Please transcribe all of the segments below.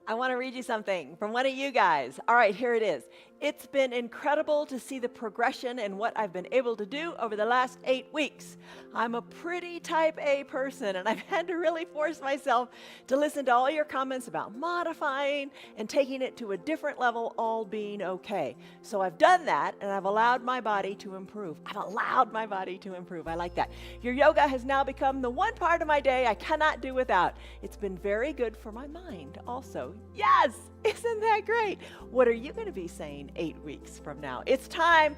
I want to read you something from one of you guys. All right, here it is. It's been incredible to see the progression in what I've been able to do over the last 8 weeks. I'm a pretty type A person, and I've had to really force myself to listen to all your comments about modifying and taking it to a different level, all being okay. So I've done that, and I've allowed my body to improve. I've allowed my body to improve. I like that. Your yoga has now become the one part of my day I cannot do without. It's been very good for my mind also. Yes! Isn't that great? What are you going to be saying 8 weeks from now? It's time,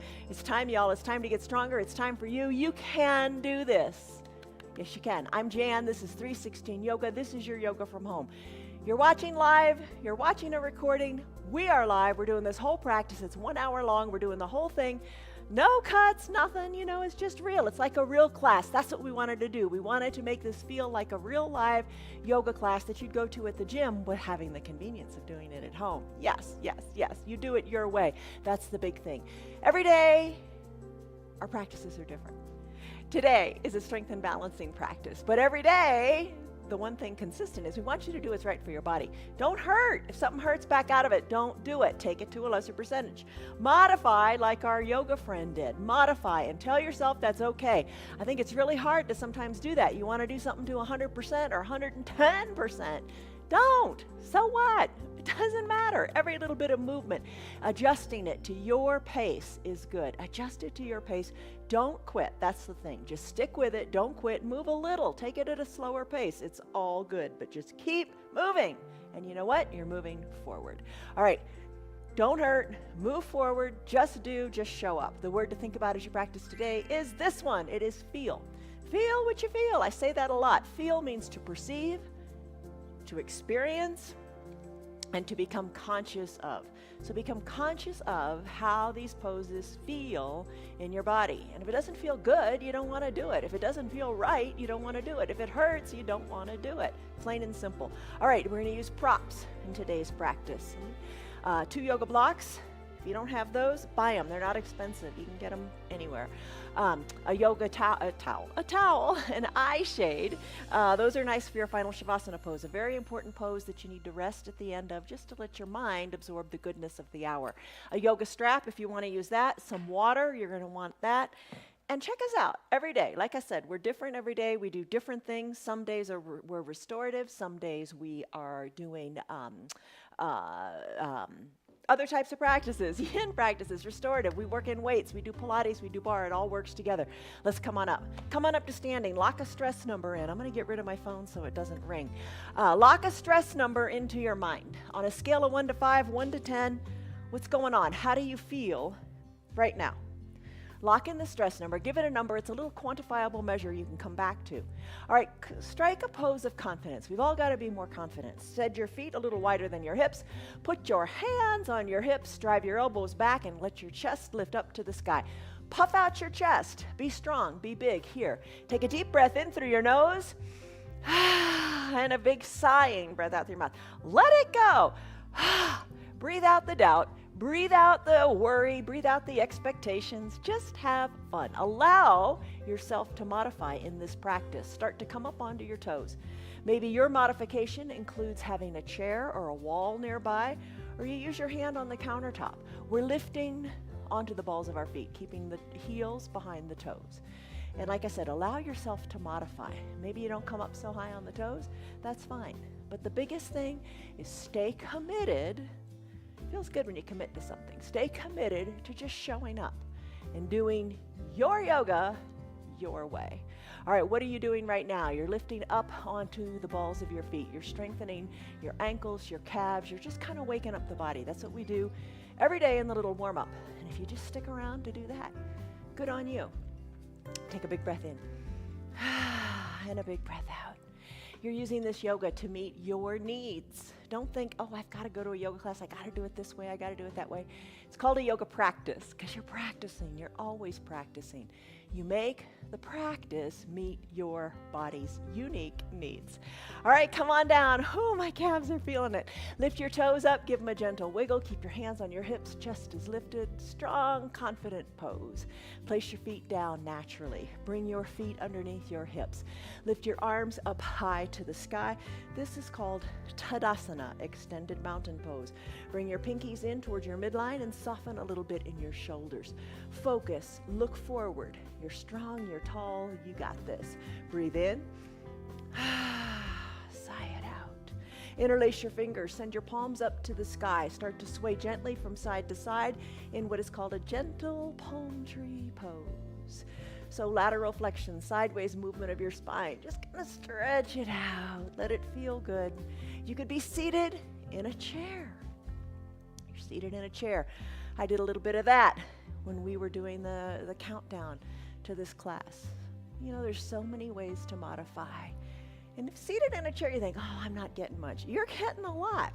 y'all. It's time to get stronger. It's time for you. You can do this. Yes, you can. I'm Jan. This is 316 Yoga. This is your yoga from home. You're watching live. You're watching a recording. We are live. We're doing this whole practice. It's 1 hour long. We're doing the whole thing. No cuts, nothing, it's just real. It's like a real class. That's what we wanted to do. We wanted to make this feel like a real live yoga class that you'd go to at the gym, but having the convenience of doing it at home. Yes, yes, yes. You do it your way. That's the big thing. Every day, our practices are different. Today is a strength and balancing practice, but every day, the one thing consistent is we want you to do what's right for your body. Don't hurt. If something hurts, back out of it. Don't do it. Take it to a lesser percentage. Modify like our yoga friend did. Modify and tell yourself that's okay. I think it's really hard to sometimes do that. You want to do something to 100% or 110%. Don't. So what? It doesn't matter. Every little bit of movement, adjusting it to your pace is good. Adjust it to your pace. Don't quit. That's the thing. Just stick with it. Don't quit. Move a little. Take it at a slower pace. It's all good, but just keep moving. And you know what? You're moving forward. All right. Don't hurt. Move forward. Just do. Just show up. The word to think about as you practice today is this one. It is feel. Feel what you feel. I say that a lot. Feel means to perceive, to experience, and to become conscious of. So become conscious of how these poses feel in your body. And if it doesn't feel good, you don't want to do it. If it doesn't feel right, you don't want to do it. If it hurts, you don't want to do it. Plain and simple. All right, we're going to use props in today's practice. 2 yoga blocks. If you don't have those, buy them. They're not expensive. You can get them anywhere. A yoga towel, an eye shade. Those are nice for your final Shavasana pose, a very important pose that you need to rest at the end of just to let your mind absorb the goodness of the hour. A yoga strap, if you want to use that. Some water, you're going to want that. And check us out every day. Like I said, we're different every day. We do different things. Some days we're restorative. Some days we are doing other types of practices, yin practices, restorative. We work in weights, we do Pilates, we do bar. It all works together. Let's come on up. Come on up to standing. Lock a stress number in. I'm going to get rid of my phone so it doesn't ring. Lock a stress number into your mind. On a scale of 1 to 5, 1 to 10, what's going on? How do you feel right now? Lock in the stress number. Give it a number. It's a little quantifiable measure you can come back to. All right, strike a pose of confidence. We've all got to be more confident. Spread your feet a little wider than your hips. Put your hands on your hips. Drive your elbows back and let your chest lift up to the sky. Puff out your chest. Be strong. Be big. Here. Take a deep breath in through your nose. And a big sighing breath out through your mouth. Let it go. Breathe out the doubt. Breathe out the worry, breathe out the expectations. Just have fun. Allow yourself to modify in this practice. Start to come up onto your toes. Maybe your modification includes having a chair or a wall nearby, or you use your hand on the countertop. We're lifting onto the balls of our feet, keeping the heels behind the toes. And like I said, allow yourself to modify. Maybe you don't come up so high on the toes. That's fine. But the biggest thing is stay committed. Feels good when you commit to something. Stay committed to just showing up and doing your yoga your way. All right, what are you doing right now? You're lifting up onto the balls of your feet. You're strengthening your ankles, your calves. You're just kind of waking up the body. That's what we do every day in the little warm-up. And if you just stick around to do that, good on you. Take a big breath in and a big breath out. You're using this yoga to meet your needs. Don't think, oh, I've got to go to a yoga class. I got to do it this way. I got to do it that way. It's called a yoga practice because you're practicing. You're always practicing. You make the practice meet your body's unique needs. All right, come on down. Oh, my calves are feeling it. Lift your toes up. Give them a gentle wiggle. Keep your hands on your hips. Chest is lifted. Strong, confident pose. Place your feet down naturally. Bring your feet underneath your hips. Lift your arms up high to the sky. This is called Tadasana. Uttanasana, extended mountain pose. Bring your pinkies in towards your midline and soften a little bit in your shoulders. Focus, look forward. You're strong, you're tall, you got this. Breathe in. Sigh it out. Interlace your fingers, send your palms up to the sky. Start to sway gently from side to side in what is called a gentle palm tree pose. So lateral flexion, sideways movement of your spine. Just kind of stretch it out. Let it feel good. You could be seated in a chair. You're seated in a chair. I did a little bit of that when we were doing the countdown to this class. You know, there's so many ways to modify. And if seated in a chair, you think, oh, I'm not getting much. You're getting a lot.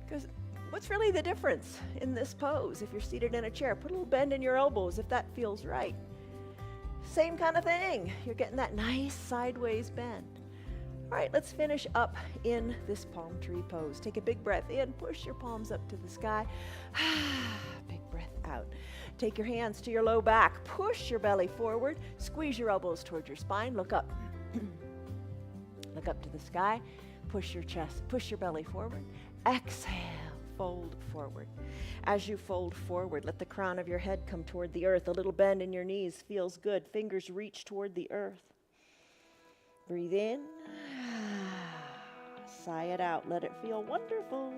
Because what's really the difference in this pose if you're seated in a chair? Put a little bend in your elbows if that feels right. Same kind of thing. You're getting that nice sideways bend. All right, let's finish up in this palm tree pose. Take a big breath in, push your palms up to the sky. Big breath out. Take your hands to your low back, push your belly forward, squeeze your elbows towards your spine, look up. Look up to the sky, push your chest, push your belly forward. Exhale, fold forward. As you fold forward, let the crown of your head come toward the earth. A little bend in your knees feels good. Fingers reach toward the earth. Breathe in. Sigh it out. Let it feel wonderful.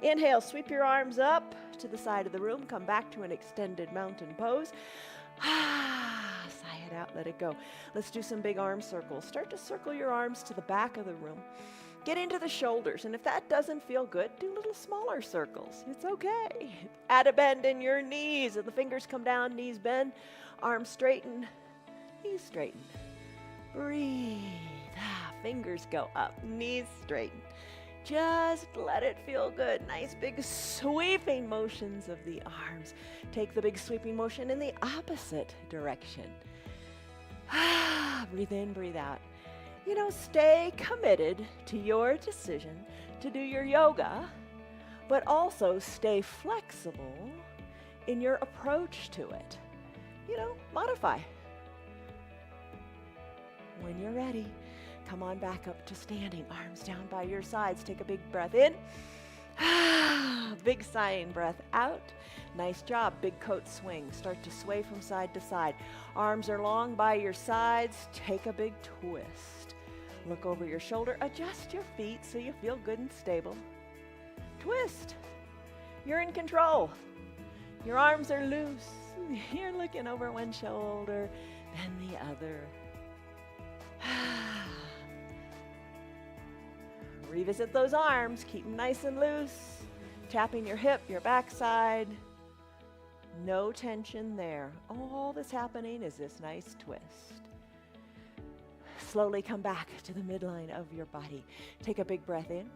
Inhale, sweep your arms up to the side of the room. Come back to an extended mountain pose. Sigh it out. Let it go. Let's do some big arm circles. Start to circle your arms to the back of the room. Get into the shoulders, and if that doesn't feel good, do little smaller circles. It's okay. Add a bend in your knees, and the fingers come down, knees bend, arms straighten, knees straighten. Breathe. Fingers go up, knees straighten. Just let it feel good. Nice big sweeping motions of the arms. Take the big sweeping motion in the opposite direction. Breathe in, breathe out. You know, stay committed to your decision to do your yoga, but also stay flexible in your approach to it. You know, modify. When you're ready, come on back up to standing, arms down by your sides. Take a big breath in. Big sighing breath out. Nice job. Big coat swing. Start to sway from side to side. Arms are long by your sides. Take a big twist. Look over your shoulder. Adjust your feet so you feel good and stable. Twist. You're in control. Your arms are loose. You're looking over one shoulder, then the other. Revisit those arms. Keep them nice and loose. Tapping your hip, your backside. No tension there. All that's happening is this nice twist. Slowly come back to the midline of your body. Take a big breath in.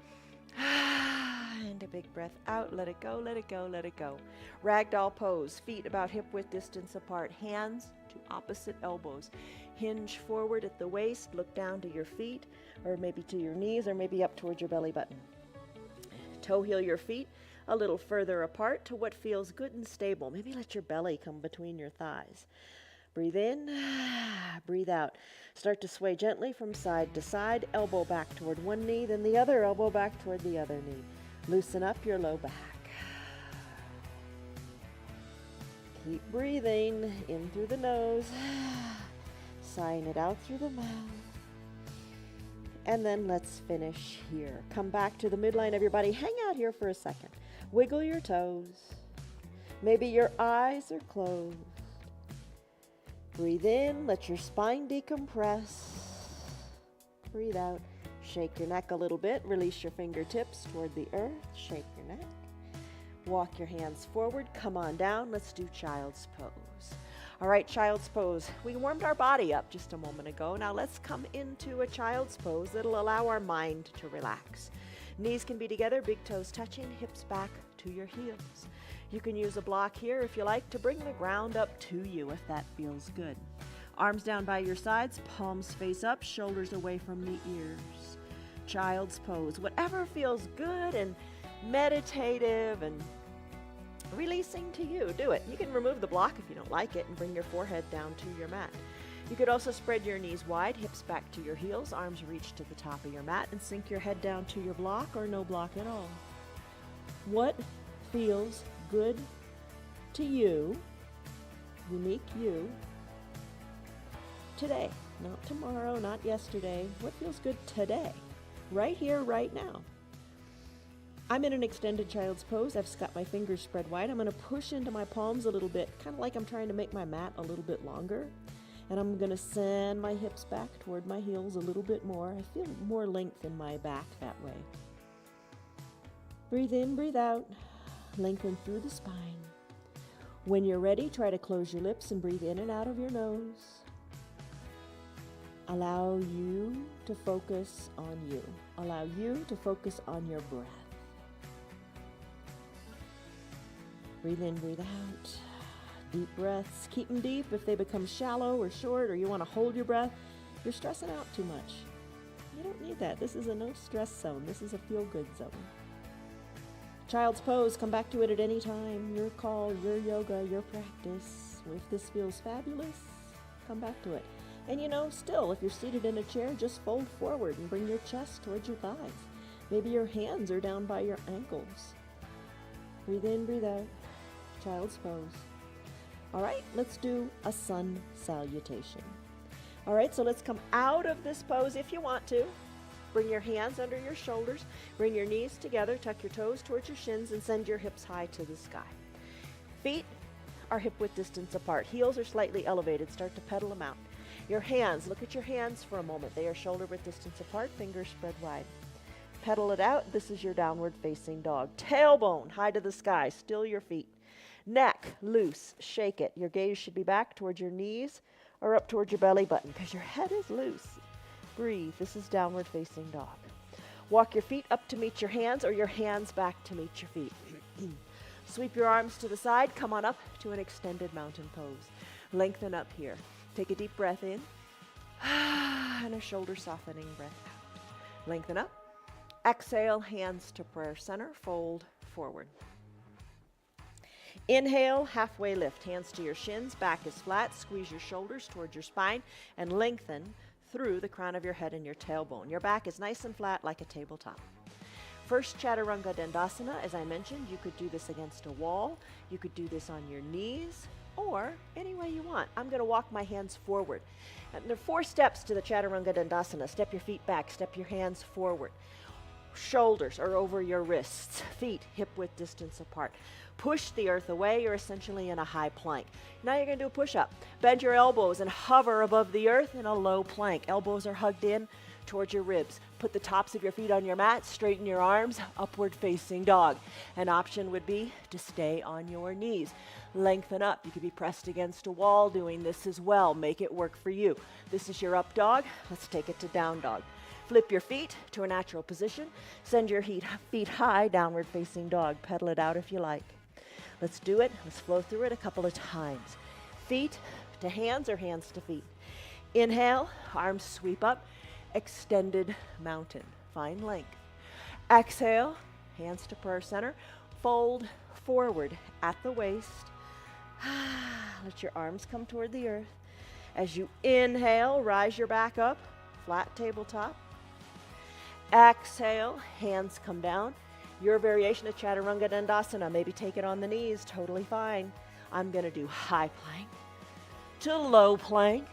And a big breath out. Let it go, let it go, let it go. Ragdoll pose. Feet about hip width distance apart. Hands to opposite elbows. Hinge forward at the waist. Look down to your feet, or maybe to your knees, or maybe up towards your belly button. Toe heel your feet a little further apart to what feels good and stable. Maybe let your belly come between your thighs. Breathe in, breathe out. Start to sway gently from side to side. Elbow back toward one knee, then the other elbow back toward the other knee. Loosen up your low back. Keep breathing in through the nose, sighing it out through the mouth. And then let's finish here. Come back to the midline of your body. Hang out here for a second. Wiggle your toes. Maybe your eyes are closed. Breathe in, let your spine decompress. Breathe out, shake your neck a little bit. Release your fingertips toward the earth. Shake your neck. Walk your hands forward. Come on down. Let's do child's pose. All right, child's pose. We warmed our body up just a moment ago. Now let's come into a child's pose that'll allow our mind to relax. Knees can be together, big toes touching, hips back to your heels. You can use a block here if you like to bring the ground up to you if that feels good. Arms down by your sides, palms face up, shoulders away from the ears. Child's pose. Whatever feels good and meditative and releasing to you, do it. You can remove the block if you don't like it and bring your forehead down to your mat. You could also spread your knees wide, hips back to your heels, arms reach to the top of your mat, and sink your head down to your block or no block at all. What feels good to you, unique you, today? Not tomorrow, not yesterday. What feels good today? Right here, right now. I'm in an extended child's pose. I've got my fingers spread wide. I'm going to push into my palms a little bit, kind of like I'm trying to make my mat a little bit longer. And I'm going to send my hips back toward my heels a little bit more. I feel more length in my back that way. Breathe in, breathe out. Lengthen through the spine. When you're ready, try to close your lips and breathe in and out of your nose. Allow you to focus on you. Allow you to focus on your breath. Breathe in, breathe out. Deep breaths. Keep them deep. If they become shallow or short or you want to hold your breath, you're stressing out too much. You don't need that. This is a no stress zone. This is a feel good zone. Child's pose. Come back to it at any time. Your call, your yoga, your practice. If this feels fabulous, come back to it. And still, if you're seated in a chair, just fold forward and bring your chest towards your thighs. Maybe your hands are down by your ankles. Breathe in, breathe out. Child's pose. All right, let's do a sun salutation. All right, so let's come out of this pose if you want to. Bring your hands under your shoulders. Bring your knees together. Tuck your toes towards your shins and send your hips high to the sky. Feet are hip-width distance apart. Heels are slightly elevated. Start to pedal them out. Your hands, look at your hands for a moment. They are shoulder-width distance apart, fingers spread wide. Pedal it out. This is your downward facing dog. Tailbone high to the sky. Still your feet. Neck loose. Shake it. Your gaze should be back towards your knees or up towards your belly button because your head is loose. Breathe. This is downward facing dog. Walk your feet up to meet your hands or your hands back to meet your feet. Sweep your arms to the side. Come on up to an extended mountain pose. Lengthen up here. Take a deep breath in and a shoulder softening breath out. Lengthen up. Exhale, hands to prayer center, fold forward. Inhale, halfway lift, hands to your shins, back is flat, squeeze your shoulders towards your spine, and lengthen through the crown of your head and your tailbone. Your back is nice and flat like a tabletop. First Chaturanga Dandasana, as I mentioned, you could do this against a wall, you could do this on your knees, or any way you want. I'm going to walk my hands forward. And there are 4 steps to the Chaturanga Dandasana. Step your feet back, step your hands forward. Shoulders are over your wrists, feet hip-width distance apart. Push the earth away, you're essentially in a high plank. Now you're going to do a push-up. Bend your elbows and hover above the earth in a low plank. Elbows are hugged in towards your ribs. Put the tops of your feet on your mat, straighten your arms, upward facing dog. An option would be to stay on your knees. Lengthen up. You could be pressed against a wall doing this as well. Make it work for you. This is your up dog. Let's take it to down dog. Flip your feet to a natural position. Send your feet high, downward facing dog. Pedal it out if you like. Let's do it. Let's flow through it a couple of times. Feet to hands or hands to feet. Inhale, arms sweep up. Extended mountain. Find length. Exhale, hands to prayer center. Fold forward at the waist. Let your arms come toward the earth. As you inhale, rise your back up. Flat tabletop. Exhale, hands come down. Your variation of Chaturanga Dandasana, maybe take it on the knees, totally fine. I'm going to do high plank to low plank.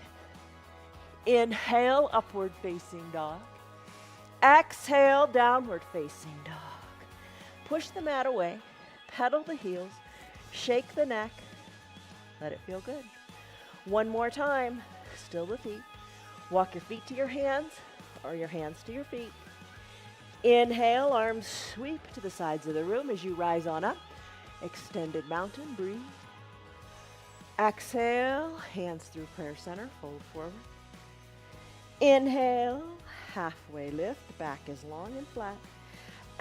Inhale, upward facing dog. Exhale, downward facing dog. Push the mat away, pedal the heels, shake the neck, let it feel good. One more time, still the feet. Walk your feet to your hands or your hands to your feet. Inhale, arms sweep to the sides of the room as you rise on up. Extended mountain, breathe. Exhale, hands through prayer center, fold forward. Inhale, halfway lift, back is long and flat.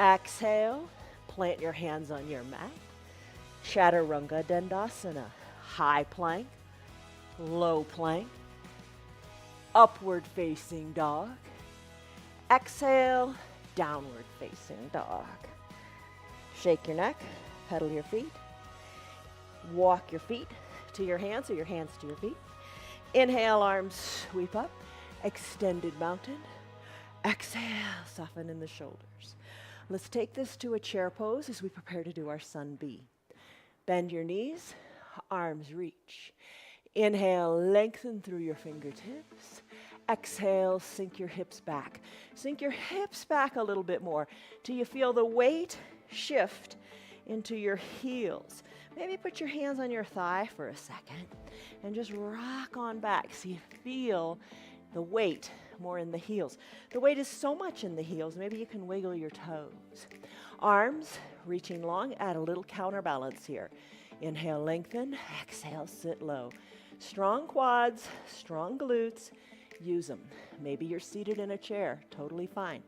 Exhale, plant your hands on your mat. Chaturanga Dandasana, high plank, low plank, upward facing dog. Exhale, downward facing dog. Shake your neck, pedal your feet. Walk your feet to your hands or your hands to your feet. Inhale, arms sweep up. Extended mountain. Exhale, soften in the shoulders. Let's take this to a chair pose as we prepare to do our Sun B. Bend your knees, arms reach. Inhale, lengthen through your fingertips. Exhale, sink your hips back. Sink your hips back a little bit more till you feel the weight shift into your heels. Maybe put your hands on your thigh for a second and just rock on back so you feel the weight more in the heels. The weight is so much in the heels, maybe you can wiggle your toes. Arms reaching long, add a little counterbalance here. Inhale, lengthen. Exhale, sit low. Strong quads, strong glutes. Use them. Maybe you're seated in a chair, totally fine.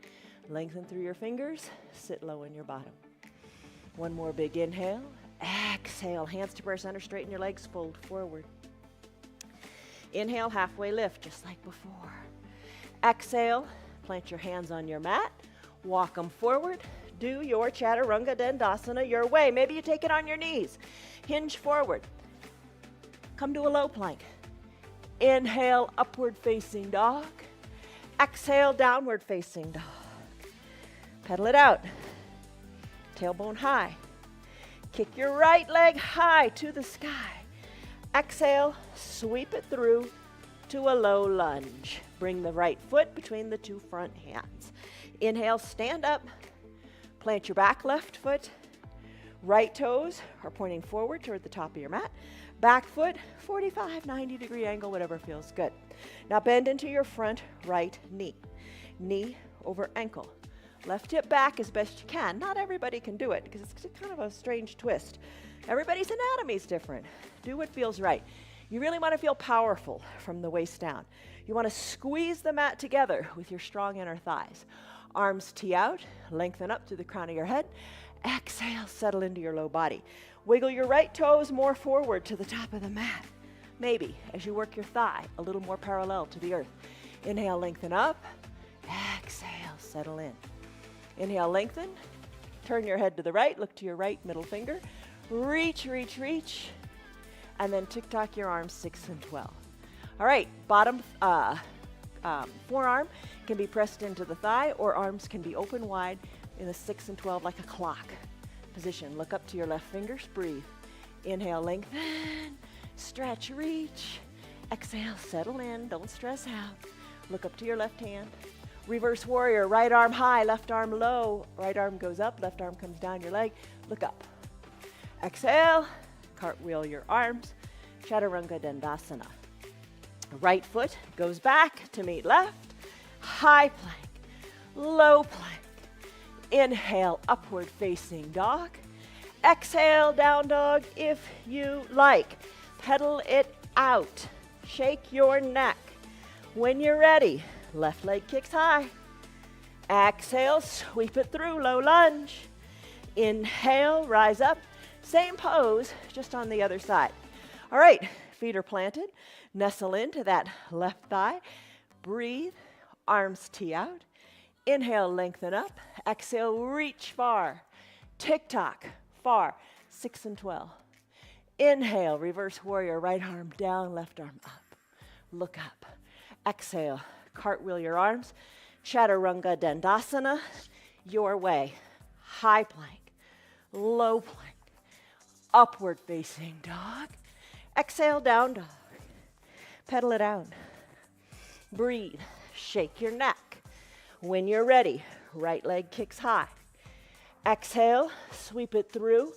Lengthen through your fingers, sit low in your bottom. One more big inhale. Exhale, hands to prayer center, straighten your legs, fold forward. Inhale, halfway lift, just like before. Exhale, plant your hands on your mat, walk them forward. Do your Chaturanga Dandasana your way. Maybe you take it on your knees. Hinge forward. Come to a low plank. Inhale, upward facing dog. Exhale, downward facing dog. Pedal it out. Tailbone high. Kick your right leg high to the sky. Exhale, sweep it through to a low lunge. Bring the right foot between the two front hands. Inhale, stand up. Plant your back left foot. Right toes are pointing forward toward the top of your mat. Back foot, 45, 90-degree angle, whatever feels good. Now bend into your front right knee. Knee over ankle. Left hip back as best you can. Not everybody can do it because it's kind of a strange twist. Everybody's anatomy is different. Do what feels right. You really want to feel powerful from the waist down. You want to squeeze the mat together with your strong inner thighs. Arms tee out, lengthen up to the crown of your head. Exhale, settle into your low body. Wiggle your right toes more forward to the top of the mat. Maybe as you work your thigh a little more parallel to the earth. Inhale, lengthen up. Exhale, settle in. Inhale, lengthen. Turn your head to the right, look to your right middle finger. Reach, reach, reach. And then tick-tock your arms 6 and 12. All right, bottom forearm can be pressed into the thigh or arms can be open wide in the 6 and 12 like a clock position. Look up to your left fingers, breathe. Inhale, lengthen, stretch, reach. Exhale, settle in, don't stress out. Look up to your left hand. Reverse warrior, right arm high, left arm low. Right arm goes up, left arm comes down your leg. Look up. Exhale, cartwheel your arms. Chaturanga Dandasana. Right foot goes back to meet left. High plank, low plank. Inhale, upward facing dog. Exhale, down dog if you like. Pedal it out. Shake your neck. When you're ready, left leg kicks high. Exhale, sweep it through, low lunge. Inhale, rise up. Same pose, just on the other side. All right, feet are planted. Nestle into that left thigh. Breathe, arms tee out. Inhale, lengthen up. Exhale, reach far. Tick-tock, far. 6 and 12. Inhale, reverse warrior, right arm down, left arm up. Look up. Exhale, cartwheel your arms. Chaturanga Dandasana, your way. High plank, low plank. Upward facing dog. Exhale, down dog. Pedal it out. Breathe. Shake your neck. When you're ready, right leg kicks high. Exhale, sweep it through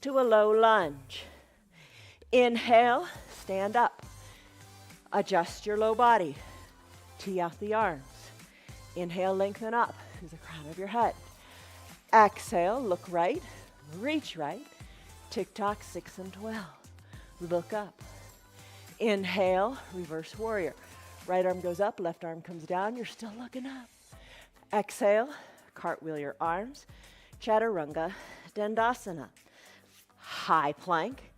to a low lunge. Inhale, stand up. Adjust your low body. Tee out the arms. Inhale, lengthen up through the crown of your head. Exhale, look right, reach right. Tick-tock 6 and 12. Look up. Inhale, reverse warrior. Right arm goes up, left arm comes down. You're still looking up. Exhale, cartwheel your arms. Chaturanga Dandasana. High plank,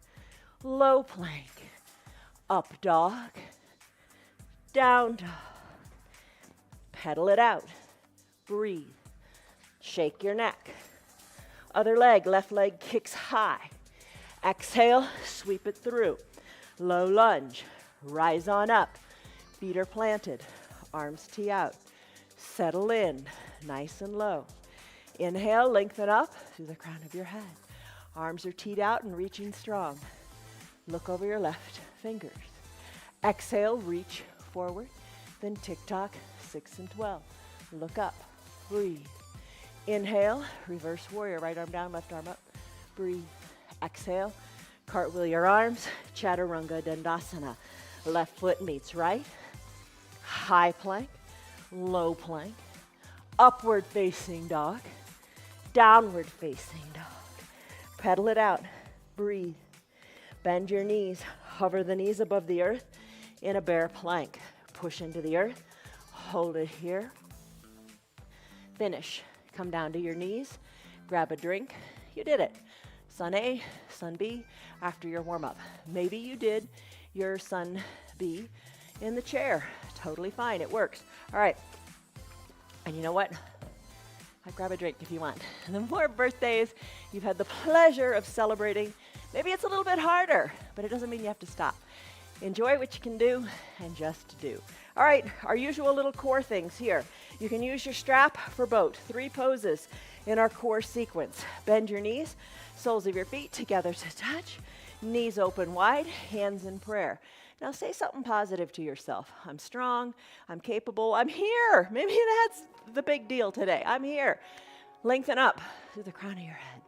low plank. Up dog, down dog. Pedal it out. Breathe. Shake your neck. Other leg, left leg kicks high. Exhale, sweep it through. Low lunge. Rise on up. Feet are planted. Arms tee out. Settle in, nice and low. Inhale, lengthen up through the crown of your head. Arms are teed out and reaching strong. Look over your left fingers. Exhale, reach forward. Then tick-tock, 6 and 12. Look up, breathe. Inhale, reverse warrior, right arm down, left arm up. Breathe. Exhale, cartwheel your arms, chaturanga dandasana. Left foot meets right. High plank, low plank, upward facing dog, downward facing dog. Pedal it out, breathe. Bend your knees, hover the knees above the earth in a bear plank. Push into the earth, hold it here. Finish, come down to your knees, grab a drink. You did it. Sun A, Sun B, after your warm up. Maybe you did your Sun B in the chair. Totally fine, it works. All right, and you know what? I'd grab a drink if you want. And the more birthdays you've had the pleasure of celebrating, maybe it's a little bit harder, but it doesn't mean you have to stop. Enjoy what you can do and just do. All right, our usual little core things here. You can use your strap for both. 3 poses in our core sequence. Bend your knees, soles of your feet together to touch, knees open wide, hands in prayer. Now say something positive to yourself. I'm strong, I'm capable, I'm here. Maybe that's the big deal today. I'm here. Lengthen up through the crown of your head.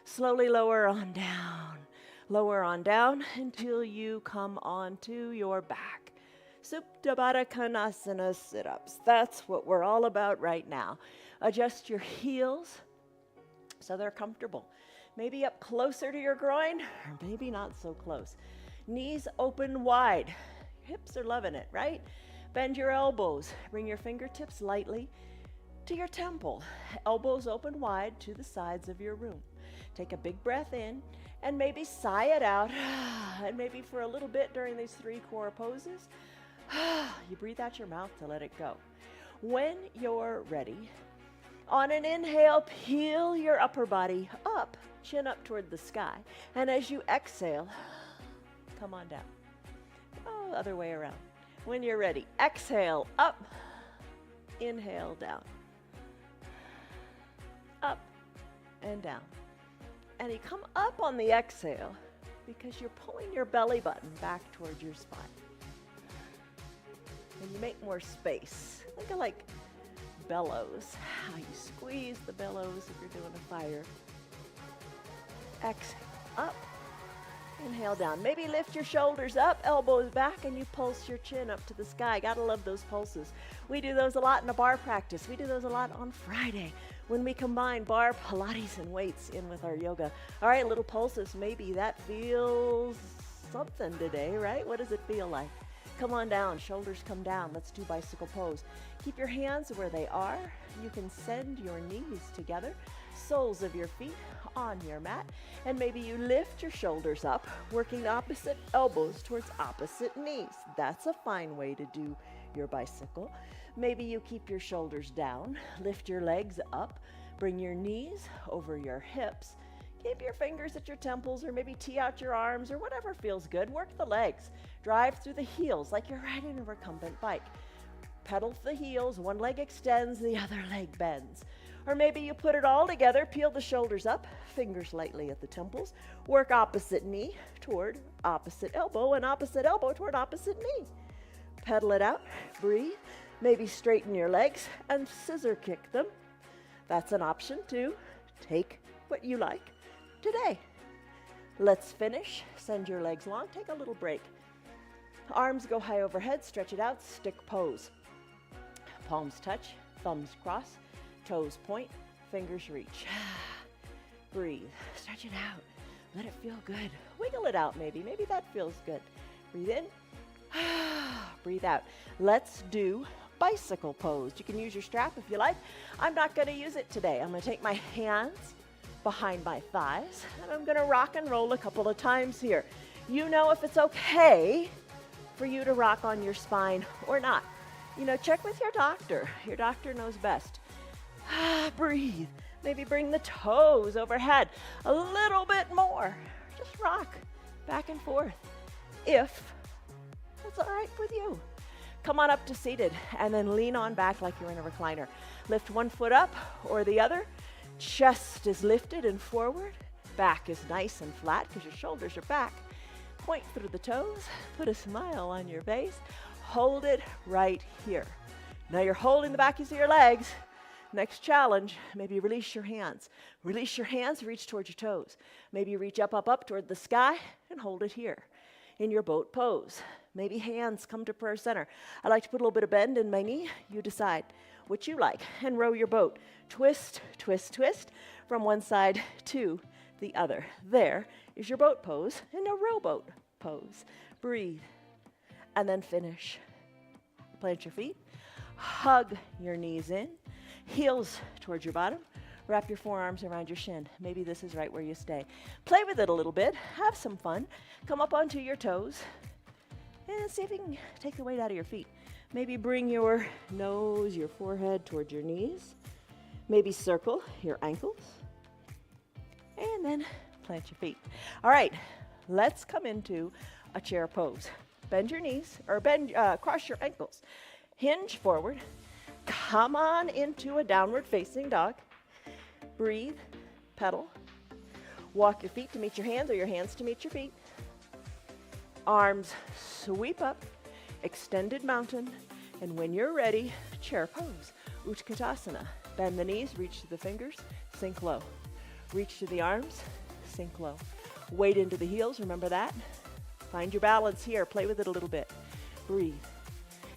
Slowly lower on down. Lower on down until you come onto your back. Supta Baddha Konasana sit-ups. That's what we're all about right now. Adjust your heels so they're comfortable. Maybe up closer to your groin, or maybe not so close. Knees open wide. Hips are loving it, right? Bend your elbows. Bring your fingertips lightly to your temple. Elbows open wide to the sides of your room. Take a big breath in and maybe sigh it out. And maybe for a little bit during these 3 core poses, you breathe out your mouth to let it go. When you're ready, on an inhale, peel your upper body up, chin up toward the sky. And as you exhale, come on down. Oh, other way around. When you're ready, exhale, up, inhale, down. Up and down. And you come up on the exhale because you're pulling your belly button back towards your spine. And you make more space. Think of like bellows, how you squeeze the bellows if you're doing a fire. Exhale, up. Inhale down. Maybe lift your shoulders up, elbows back, and you pulse your chin up to the sky. Gotta love those pulses. We do those a lot in a bar practice. We do those a lot on Friday when we combine bar, Pilates, and weights in with our yoga. All right, little pulses. Maybe that feels something today, right? What does it feel like? Come on down, shoulders come down. Let's do bicycle pose. Keep your hands where they are. You can send your knees together, soles of your feet on your mat, and maybe you lift your shoulders up, working opposite elbows towards opposite knees. That's a fine way to do your bicycle. Maybe you keep your shoulders down, lift your legs up, bring your knees over your hips, keep your fingers at your temples, or maybe tee out your arms, or whatever feels good. Work the legs. Drive through the heels like you're riding a recumbent bike. Pedal the heels, one leg extends, the other leg bends. Or maybe you put it all together, peel the shoulders up, fingers lightly at the temples, work opposite knee toward opposite elbow, and opposite elbow toward opposite knee. Pedal it out, breathe, maybe straighten your legs and scissor kick them. That's an option too. Take what you like today. Let's finish. Send your legs long, take a little break. Arms go high overhead, stretch it out, stick pose. Palms touch, thumbs cross, toes point, fingers reach. Breathe, stretch it out, let it feel good. Wiggle it out maybe that feels good. Breathe in, breathe out. Let's do bicycle pose. You can use your strap if you like. I'm not gonna use it today. I'm gonna take my hands behind my thighs and I'm gonna rock and roll a couple of times here. You know if it's okay for you to rock on your spine or not. You know, check with your doctor. Your doctor knows best. Breathe. Maybe bring the toes overhead a little bit more. Just rock back and forth. If That's all right with you. Come on up to seated and then lean on back like you're in a recliner. Lift one foot up or the other. Chest is lifted and forward. Back is nice and flat because your shoulders are back. Point through the toes. Put a smile on your face. Hold it right here. Now you're holding the backs of your legs. Next challenge, maybe release your hands. Release your hands, reach towards your toes. Maybe reach up, up, up toward the sky and hold it here in your boat pose. Maybe hands come to prayer center. I like to put a little bit of bend in my knee. You decide what you like and row your boat. Twist, twist, twist from one side to the other. There is your boat pose in a rowboat pose. Breathe and then finish. Plant your feet. Hug your knees in. Heels towards your bottom. Wrap your forearms around your shin. Maybe this is right where you stay. Play with it a little bit. Have some fun. Come up onto your toes. And see if you can take the weight out of your feet. Maybe bring your nose, your forehead towards your knees. Maybe circle your ankles. And then plant your feet. All right, let's come into a chair pose. Bend your knees, or cross your ankles. Hinge forward. Come on into a downward facing dog. Breathe, pedal. Walk your feet to meet your hands or your hands to meet your feet. Arms sweep up, extended mountain, and when you're ready, chair pose, Utkatasana. Bend the knees, reach to the fingers, sink low. Reach to the arms, sink low. Weight into the heels, remember that. Find your balance here, play with it a little bit. Breathe.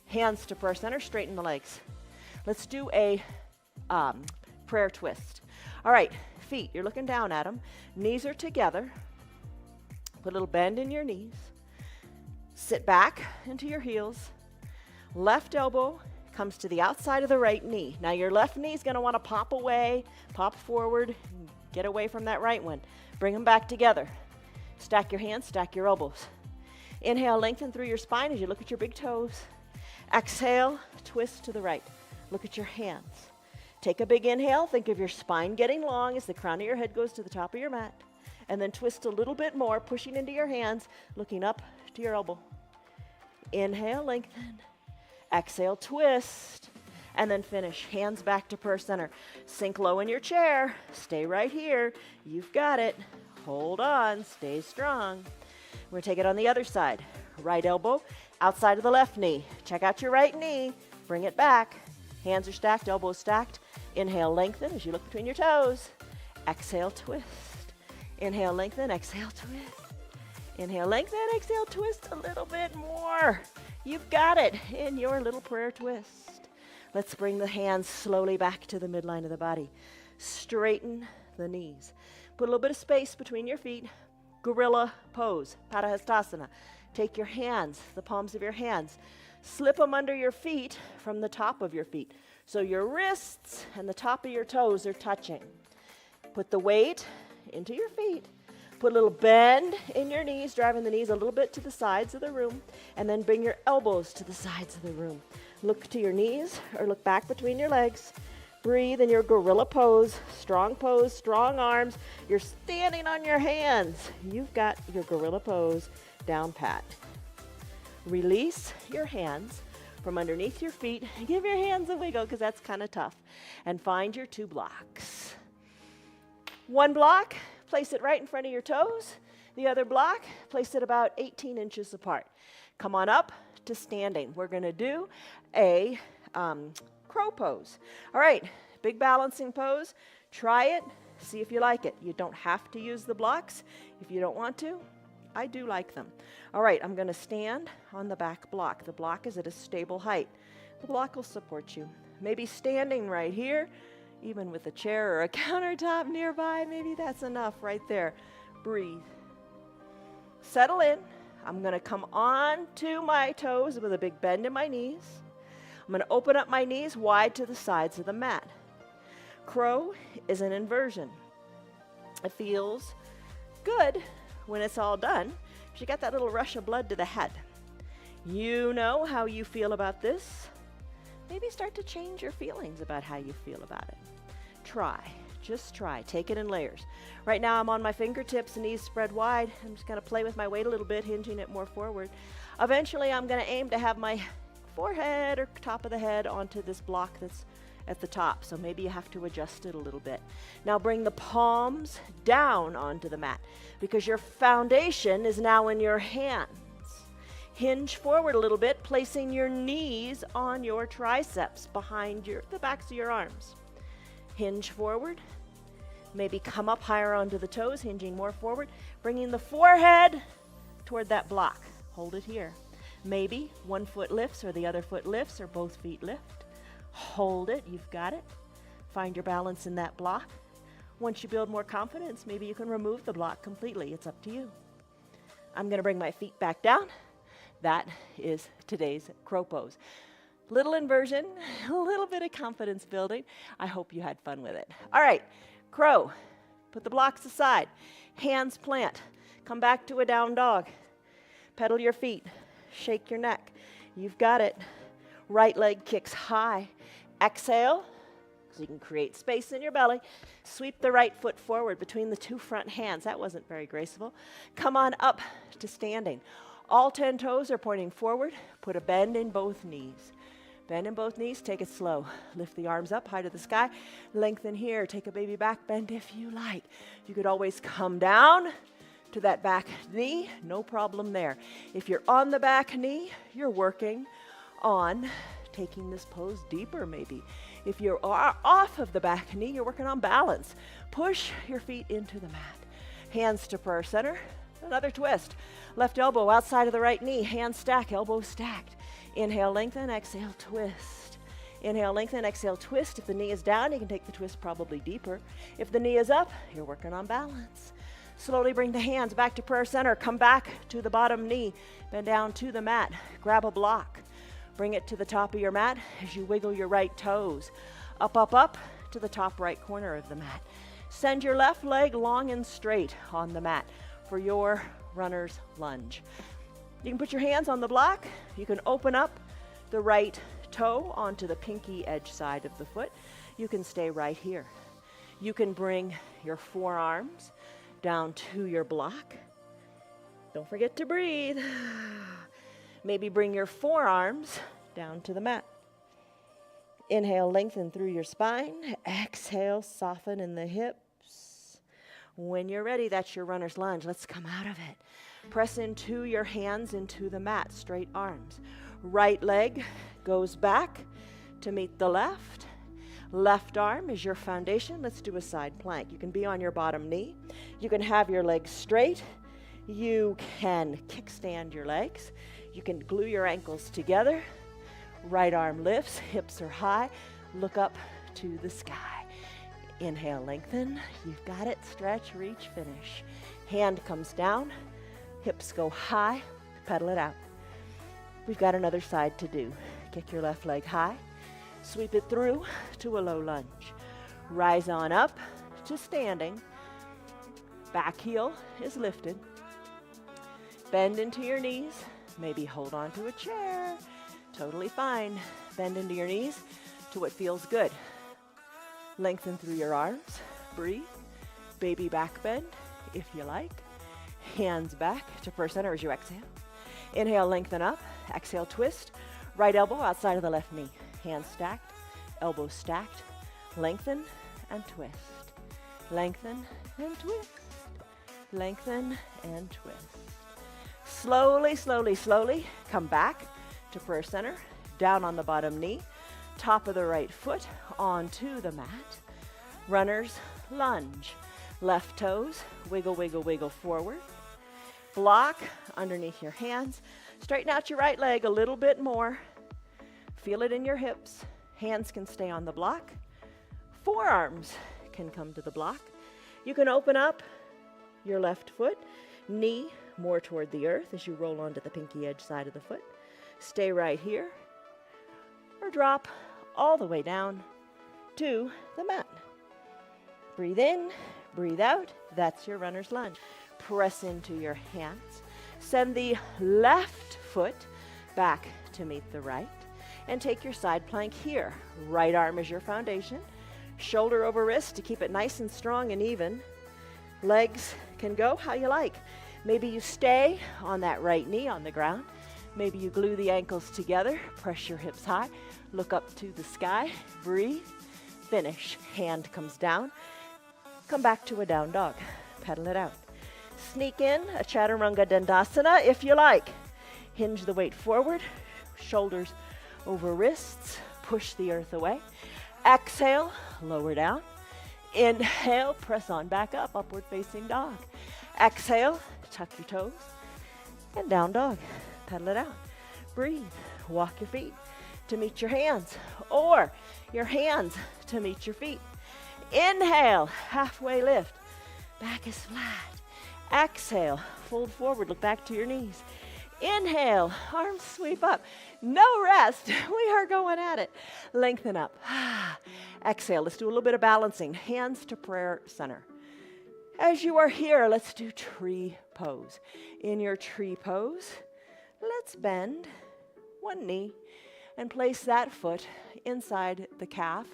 Hands to prayer center, straighten the legs. Let's do a prayer twist. All right, feet, you're looking down at them. Knees are together. Put a little bend in your knees. Sit back into your heels. Left elbow comes to the outside of the right knee. Now your left knee is going to want to pop away, pop forward, get away from that right one. Bring them back together. Stack your hands, stack your elbows. Inhale, lengthen through your spine as you look at your big toes. Exhale, twist to the right. Look at your hands. Take a big inhale. Think of your spine getting long as the crown of your head goes to the top of your mat. And then twist a little bit more, pushing into your hands, looking up to your elbow. Inhale, lengthen. Exhale, twist. And then finish. Hands back to prayer center. Sink low in your chair. Stay right here. You've got it. Hold on. Stay strong. We're going to take it on the other side. Right elbow outside of the left knee. Check out your right knee. Bring it back. Hands are stacked, elbows stacked. Inhale, lengthen as you look between your toes. Exhale, twist. Inhale, lengthen, exhale, twist. Inhale, lengthen, exhale, twist a little bit more. You've got it in your little prayer twist. Let's bring the hands slowly back to the midline of the body. Straighten the knees. Put a little bit of space between your feet. Gorilla pose, Padahastasana. Take your hands, the palms of your hands, slip them under your feet from the top of your feet. So your wrists and the top of your toes are touching. Put the weight into your feet. Put a little bend in your knees, driving the knees a little bit to the sides of the room, and then bring your elbows to the sides of the room. Look to your knees or look back between your legs. Breathe in your gorilla pose, strong arms. You're standing on your hands. You've got your gorilla pose down pat. Release your hands from underneath your feet. Give your hands a wiggle because that's kind of tough. And find your two blocks. One block, place it right in front of your toes. The other block, place it about 18 inches apart. Come on up to standing. We're going to do a crow pose. All right, big balancing pose. Try it. See if you like it. You don't have to use the blocks if you don't want to. I do like them. All right, I'm going to stand on the back block. The block is at a stable height. The block will support you. Maybe standing right here, even with a chair or a countertop nearby, maybe that's enough right there. Breathe. Settle in. I'm going to come on to my toes with a big bend in my knees. I'm going to open up my knees wide to the sides of the mat. Crow is an inversion. It feels good when it's all done. You got that little rush of blood to the head. You know how you feel about this. Maybe start to change your feelings about how you feel about it. Try. Just try. Take it in layers. Right now I'm on my fingertips, knees spread wide. I'm just going to play with my weight a little bit, hinging it more forward. Eventually I'm going to aim to have my forehead or top of the head onto this block that's at the top. So maybe you have to adjust it a little bit. Now bring the palms down onto the mat because your foundation is now in your hands. Hinge forward a little bit, placing your knees on your triceps behind the backs of your arms. Hinge forward. Maybe come up higher onto the toes, hinging more forward, bringing the forehead toward that block. Hold it here. Maybe one foot lifts or the other foot lifts or both feet lift. Hold it. You've got it. Find your balance in that block. Once you build more confidence, maybe you can remove the block completely. It's up to you. I'm going to bring my feet back down. That is today's crow pose. Little inversion, a little bit of confidence building. I hope you had fun with it. All right, crow. Put the blocks aside. Hands plant. Come back to a down dog. Pedal your feet. Shake your neck. You've got it. Right leg kicks high. Exhale, so you can create space in your belly. Sweep the right foot forward between the two front hands. That wasn't very graceful. Come on up to standing. All 10 toes are pointing forward. Put a bend in both knees. Bend in both knees, take it slow. Lift the arms up high to the sky. Lengthen here, take a baby back bend if you like. You could always come down to that back knee, no problem there. If you're on the back knee, you're working on taking this pose deeper maybe. If you're off of the back knee, you're working on balance. Push your feet into the mat. Hands to prayer center, another twist. Left elbow outside of the right knee, hands stack, elbows stacked. Inhale, lengthen, exhale, twist. Inhale, lengthen, exhale, twist. If the knee is down, you can take the twist probably deeper. If the knee is up, you're working on balance. Slowly bring the hands back to prayer center. Come back to the bottom knee. Bend down to the mat. Grab a block. Bring it to the top of your mat as you wiggle your right toes. Up, up, up to the top right corner of the mat. Send your left leg long and straight on the mat for your runner's lunge. You can put your hands on the block. You can open up the right toe onto the pinky edge side of the foot. You can stay right here. You can bring your forearms down to your block. Don't forget to breathe. Maybe bring your forearms down to the mat. Inhale, lengthen through your spine. Exhale, soften in the hips. When you're ready, that's your runner's lunge. Let's come out of it. Press into your hands into the mat, straight arms. Right leg goes back to meet the left. Left arm is your foundation. Let's do a side plank. You can be on your bottom knee. You can have your legs straight. You can kickstand your legs. You can glue your ankles together. Right arm lifts, hips are high. Look up to the sky. Inhale, lengthen. You've got it. Stretch, reach, finish. Hand comes down. Hips go high. Pedal it out. We've got another side to do. Kick your left leg high. Sweep it through to a low lunge. Rise on up to standing. Back heel is lifted. Bend into your knees. Maybe hold on to a chair. Totally fine. Bend into your knees to what feels good. Lengthen through your arms. Breathe. Baby back bend if you like. Hands back to prayer center as you exhale. Inhale, lengthen up. Exhale, twist. Right elbow outside of the left knee. Hands stacked. Elbows stacked. Lengthen and twist. Lengthen and twist. Lengthen and twist. Slowly, slowly, slowly come back to prayer center. Down on the bottom knee. Top of the right foot onto the mat. Runner's lunge. Left toes, wiggle, wiggle, wiggle forward. Block underneath your hands. Straighten out your right leg a little bit more. Feel it in your hips. Hands can stay on the block. Forearms can come to the block. You can open up your left foot, knee more toward the earth as you roll onto the pinky edge side of the foot. Stay right here or drop all the way down to the mat. Breathe in, breathe out. That's your runner's lunge. Press into your hands. Send the left foot back to meet the right and take your side plank here. Right arm is your foundation. Shoulder over wrist to keep it nice and strong and even. Legs can go how you like. Maybe you stay on that right knee on the ground. Maybe you glue the ankles together, press your hips high, look up to the sky, breathe, finish. Hand comes down, come back to a down dog, pedal it out. Sneak in a Chaturanga Dandasana if you like. Hinge the weight forward, shoulders over wrists, push the earth away. Exhale, lower down. Inhale, press on back up, upward facing dog. Exhale, tuck your toes, and down dog. Pedal it out. Breathe. Walk your feet to meet your hands, or your hands to meet your feet. Inhale, halfway lift. Back is flat. Exhale, fold forward, look back to your knees. Inhale, arms sweep up. No rest. We are going at it. Lengthen up. Exhale, let's do a little bit of balancing. Hands to prayer center. As you are here, let's do tree pose. In your tree pose, let's bend one knee and place that foot inside the calf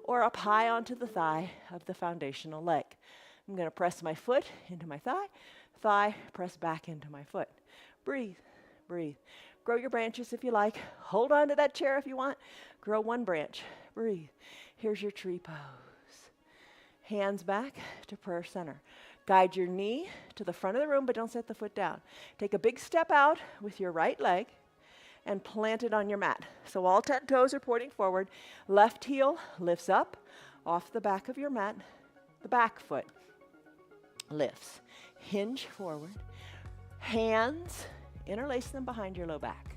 or up high onto the thigh of the foundational leg. I'm going to press my foot into my thigh, thigh press back into my foot. Breathe, breathe. Grow your branches if you like. Hold on to that chair if you want. Grow one branch. Breathe. Here's your tree pose. Hands back to prayer center. Guide your knee to the front of the room, but don't set the foot down. Take a big step out with your right leg and plant it on your mat. So all 10 toes are pointing forward. Left heel lifts up off the back of your mat. The back foot lifts. Hinge forward. Hands, interlace them behind your low back.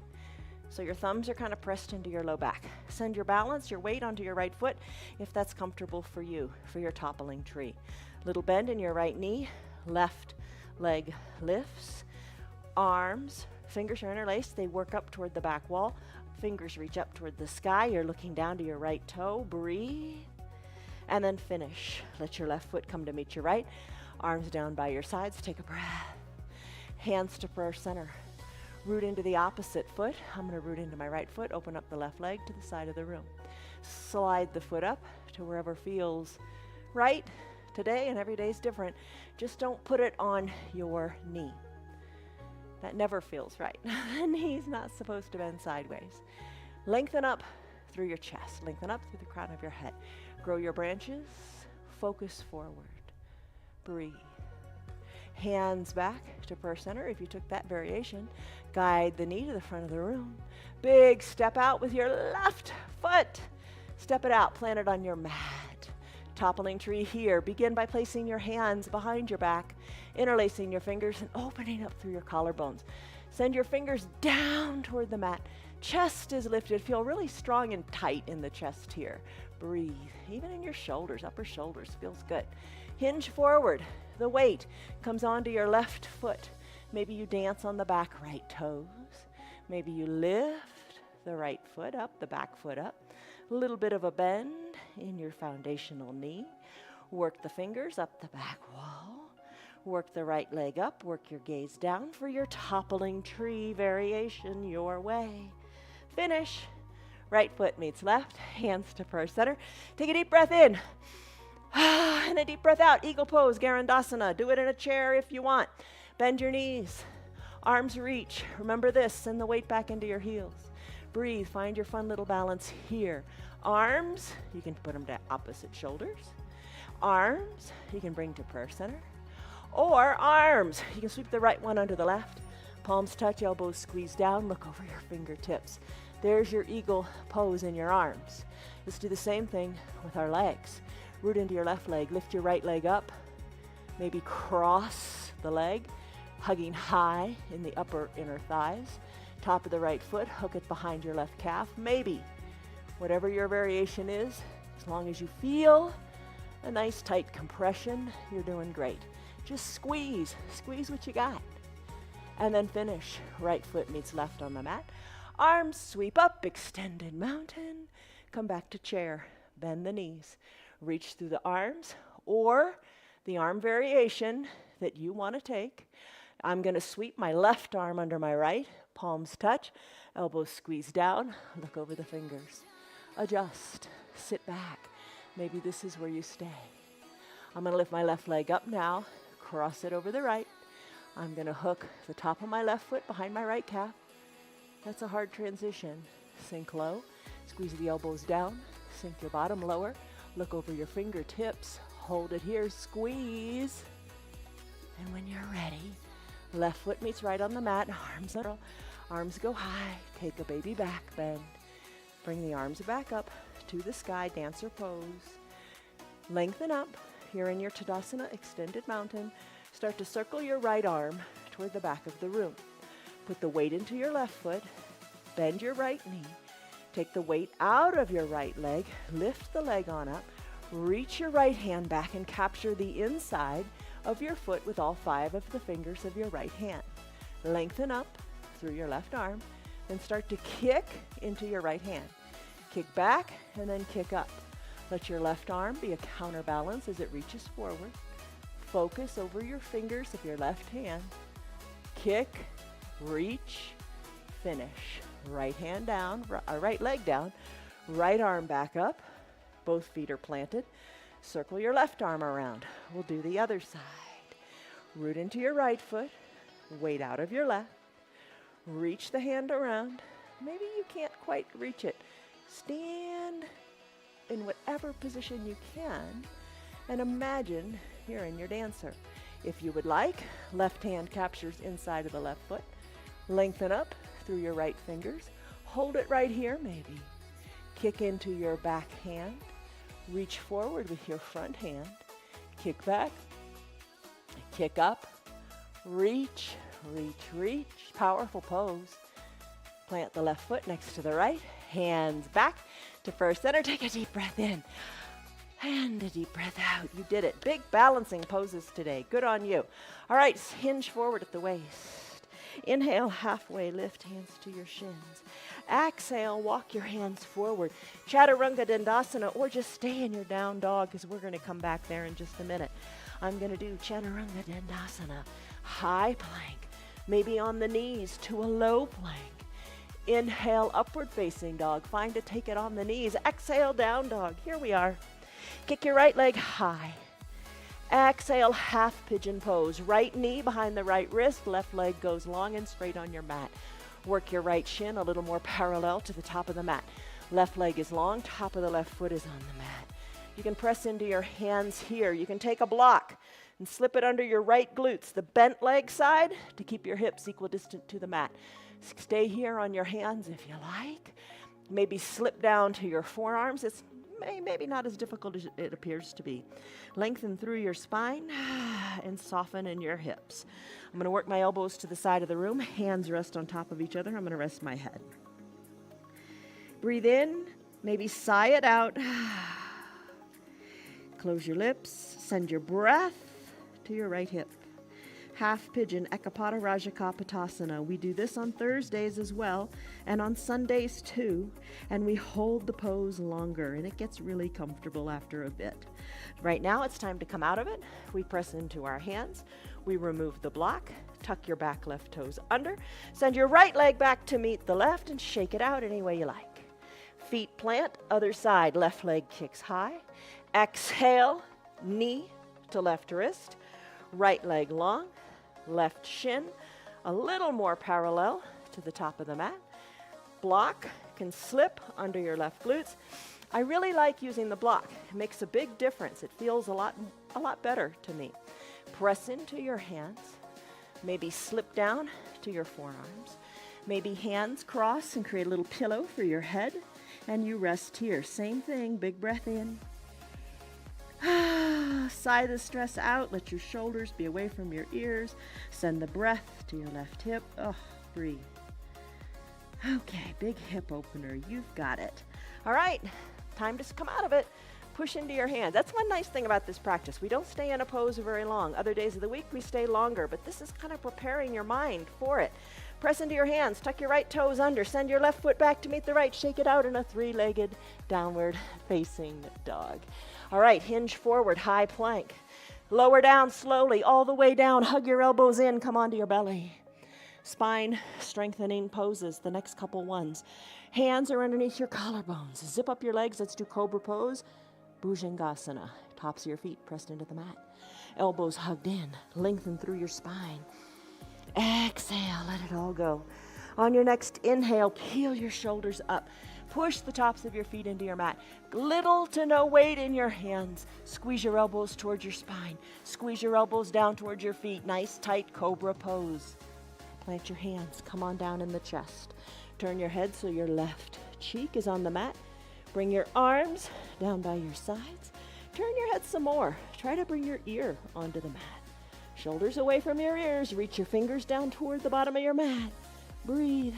So your thumbs are kind of pressed into your low back. Send your balance, your weight onto your right foot if that's comfortable for you, for your toppling tree. Little bend in your right knee, left leg lifts. Arms, fingers are interlaced, they work up toward the back wall. Fingers reach up toward the sky, you're looking down to your right toe. Breathe, and then finish. Let your left foot come to meet your right. Arms down by your sides, take a breath. Hands to prayer center. Root into the opposite foot. I'm going to root into my right foot, open up the left leg to the side of the room. Slide the foot up to wherever feels right today, and every day is different. Just don't put it on your knee. That never feels right. The knee's not supposed to bend sideways. Lengthen up through your chest. Lengthen up through the crown of your head. Grow your branches. Focus forward. Breathe. Hands back to prayer center. If you took that variation, guide the knee to the front of the room. Big step out with your left foot. Step it out, plant it on your mat. Toppling tree here. Begin by placing your hands behind your back, interlacing your fingers and opening up through your collarbones. Send your fingers down toward the mat. Chest is lifted. Feel really strong and tight in the chest here. Breathe. Even in your shoulders, upper shoulders, feels good. Hinge forward. The weight comes onto your left foot. Maybe you dance on the back right toes. Maybe you lift the right foot up, the back foot up. A little bit of a bend in your foundational knee. Work the fingers up the back wall. Work the right leg up. Work your gaze down for your toppling tree variation your way. Finish. Right foot meets left. Hands to prayer center. Take a deep breath in. And a deep breath out. Eagle pose, Garandasana. Do it in a chair if you want. Bend your knees. Arms reach. Remember this. Send the weight back into your heels. Breathe. Find your fun little balance here. Arms, you can put them to opposite shoulders. Arms, you can bring to prayer center. Or arms, you can sweep the right one under the left. Palms touch, elbows squeeze down. Look over your fingertips. There's your eagle pose in your arms. Let's do the same thing with our legs. Root into your left leg. Lift your right leg up. Maybe cross the leg, hugging high in the upper inner thighs. Top of the right foot, hook it behind your left calf. Maybe, whatever your variation is, as long as you feel a nice tight compression, you're doing great. Just squeeze what you got. And then finish. Right foot meets left on the mat. Arms sweep up, extended mountain. Come back to chair. Bend the knees. Reach through the arms or the arm variation that you want to take. I'm going to sweep my left arm under my right. Palms touch. Elbows squeeze down. Look over the fingers. Adjust. Sit back. Maybe this is where you stay. I'm going to lift my left leg up now, cross it over the right. I'm going to hook the top of my left foot behind my right calf. That's a hard transition. Sink low, squeeze the elbows down, sink your bottom lower, look over your fingertips, hold it here, squeeze. And when you're ready, left foot meets right on the mat, arms go high, take a baby back bend. Bring the arms back up to the sky, dancer pose. Lengthen up. Here in your Tadasana, extended mountain. Start to circle your right arm toward the back of the room. Put the weight into your left foot. Bend your right knee. Take the weight out of your right leg. Lift the leg on up. Reach your right hand back and capture the inside of your foot with all 5 of the fingers of your right hand. Lengthen up through your left arm. Then start to kick into your right hand. Kick back and then kick up. Let your left arm be a counterbalance as it reaches forward. Focus over your fingers of your left hand. Kick, reach, finish. Right hand down, right leg down, right arm back up. Both feet are planted. Circle your left arm around. We'll do the other side. Root into your right foot. Weight out of your left. Reach the hand around. Maybe you can't quite reach it. Stand in whatever position you can and imagine you're in your dancer. If you would like, left hand captures inside of the left foot. Lengthen up through your right fingers. Hold it right here maybe. Kick into your back hand. Reach forward with your front hand. Kick back. Kick up. Reach, reach, reach. Powerful pose. Plant the left foot next to the right. Hands back to first center. Take a deep breath in and a deep breath out. You did it. Big balancing poses today. Good on you. All right, hinge forward at the waist. Inhale, halfway, lift hands to your shins. Exhale, walk your hands forward. Chaturanga Dandasana, or just stay in your down dog because we're going to come back there in just a minute. I'm going to do Chaturanga Dandasana, high plank, maybe on the knees to a low plank. Inhale, upward facing dog. Find to take it on the knees. Exhale, down dog. Here we are. Kick your right leg high. Exhale, half pigeon pose. Right knee behind the right wrist. Left leg goes long and straight on your mat. Work your right shin a little more parallel to the top of the mat. Left leg is long. Top of the left foot is on the mat. You can press into your hands here. You can take a block and slip it under your right glutes, the bent leg side, to keep your hips equidistant to the mat. Stay here on your hands if you like. Maybe slip down to your forearms. It's maybe not as difficult as it appears to be. Lengthen through your spine and soften in your hips. I'm going to work my elbows to the side of the room. Hands rest on top of each other. I'm going to rest my head. Breathe in. Maybe sigh it out. Close your lips. Send your breath to your right hip. Half pigeon, Ekapada Rajakapotasana. We do this on Thursdays as well, and on Sundays too, and we hold the pose longer, and it gets really comfortable after a bit. Right now, it's time to come out of it. We press into our hands. We remove the block. Tuck your back left toes under. Send your right leg back to meet the left, and shake it out any way you like. Feet plant, other side. Left leg kicks high. Exhale, knee to left wrist. Right leg long. Left shin a little more parallel to the top of the mat. Block can slip under your left glutes. I really like using the block. It makes a big difference. It feels a lot better to me. Press into your hands. Maybe slip down to your forearms. Maybe hands cross and create a little pillow for your head. And you rest here. Same thing, big breath in. Sigh the stress out. Let your shoulders be away from your ears. Send the breath to your left hip. Oh, breathe. Okay, big hip opener. You've got it. All right, time to come out of it. Push into your hand. That's one nice thing about this practice. We don't stay in a pose very long. Other days of the week, we stay longer, but this is kind of preparing your mind for it. Press into your hands. Tuck your right toes under. Send your left foot back to meet the right. Shake it out in a three-legged downward facing dog. All right, hinge forward, high plank. Lower down slowly, all the way down. Hug your elbows in, come onto your belly. Spine strengthening poses, the next couple ones. Hands are underneath your collarbones. Zip up your legs, let's do cobra pose. Bhujangasana, tops of your feet pressed into the mat. Elbows hugged in, lengthen through your spine. Exhale, let it all go. On your next inhale, peel your shoulders up. Push the tops of your feet into your mat. Little to no weight in your hands. Squeeze your elbows towards your spine. Squeeze your elbows down towards your feet. Nice, tight cobra pose. Plant your hands. Come on down in the chest. Turn your head so your left cheek is on the mat. Bring your arms down by your sides. Turn your head some more. Try to bring your ear onto the mat. Shoulders away from your ears. Reach your fingers down toward the bottom of your mat. Breathe.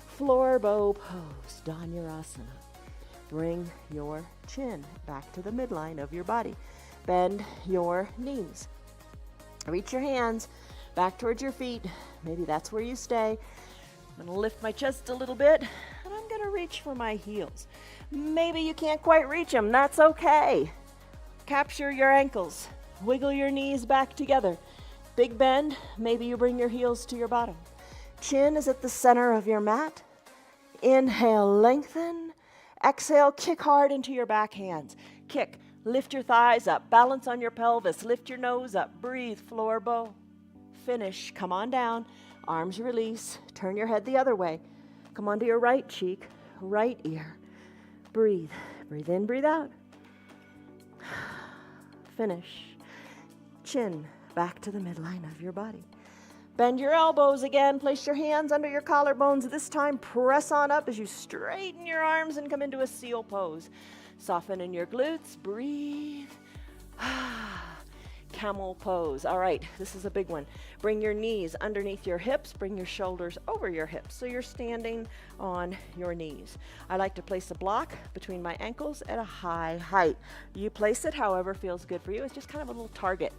Floor bow pose, Dhanurasana. Bring your chin back to the midline of your body. Bend your knees. Reach your hands back towards your feet. Maybe that's where you stay. I'm going to lift my chest a little bit, and I'm going to reach for my heels. Maybe you can't quite reach them. That's okay. Capture your ankles. Wiggle your knees back together. Big bend. Maybe you bring your heels to your bottom. Chin is at the center of your mat. Inhale, lengthen. Exhale, kick hard into your back hands. Kick, lift your thighs up, balance on your pelvis, lift your nose up, breathe, floor bow. Finish, come on down, arms release, turn your head the other way. Come onto your right cheek, right ear. Breathe, breathe in, breathe out. Finish. Chin back to the midline of your body. Bend your elbows again. Place your hands under your collarbones. This time, press on up as you straighten your arms and come into a seal pose. Soften in your glutes. Breathe. Camel pose. All right, this is a big one. Bring your knees underneath your hips. Bring your shoulders over your hips so you're standing on your knees. I like to place a block between my ankles at a high height. You place it however feels good for you. It's just kind of a little target.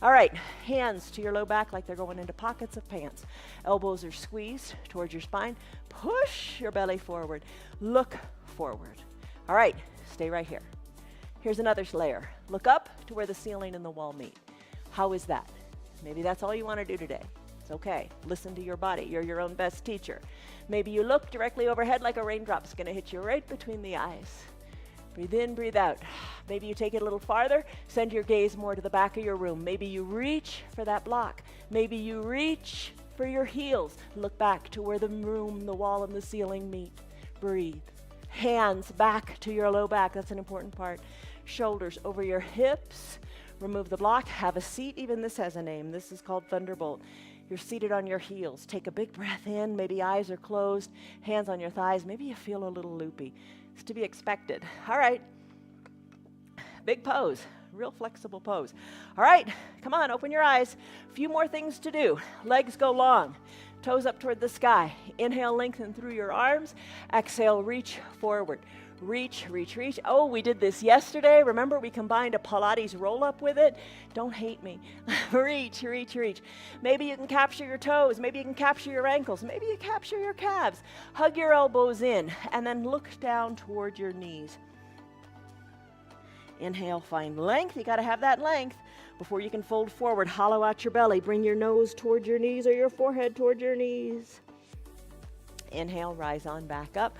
All right, hands to your low back like they're going into pockets of pants. Elbows are squeezed towards your spine. Push your belly forward. Look forward. All right, stay right here. Here's another layer. Look up to where the ceiling and the wall meet. How is that? Maybe that's all you want to do today. It's okay. Listen to your body. You're your own best teacher. Maybe you look directly overhead like a raindrop's going to hit you right between the eyes. Breathe in, breathe out. Maybe you take it a little farther. Send your gaze more to the back of your room. Maybe you reach for that block. Maybe you reach for your heels. Look back to where the room, the wall, and the ceiling meet. Breathe. Hands back to your low back. That's an important part. Shoulders over your hips. Remove the block. Have a seat. Even this has a name. This is called Thunderbolt. You're seated on your heels. Take a big breath in. Maybe eyes are closed. Hands on your thighs. Maybe you feel a little loopy. It's to be expected. All right. Big pose. Real flexible pose. All right. Come on. Open your eyes. A few more things to do. Legs go long. Toes up toward the sky. Inhale, lengthen through your arms. Exhale, reach forward. Reach, reach, reach. Oh, we did this yesterday. Remember, we combined a Pilates roll-up with it? Don't hate me. Reach, reach, reach. Maybe you can capture your toes. Maybe you can capture your ankles. Maybe you capture your calves. Hug your elbows in, and then look down toward your knees. Inhale, find length. You got to have that length. Before you can fold forward, hollow out your belly. Bring your nose toward your knees or your forehead toward your knees. Inhale, rise on back up.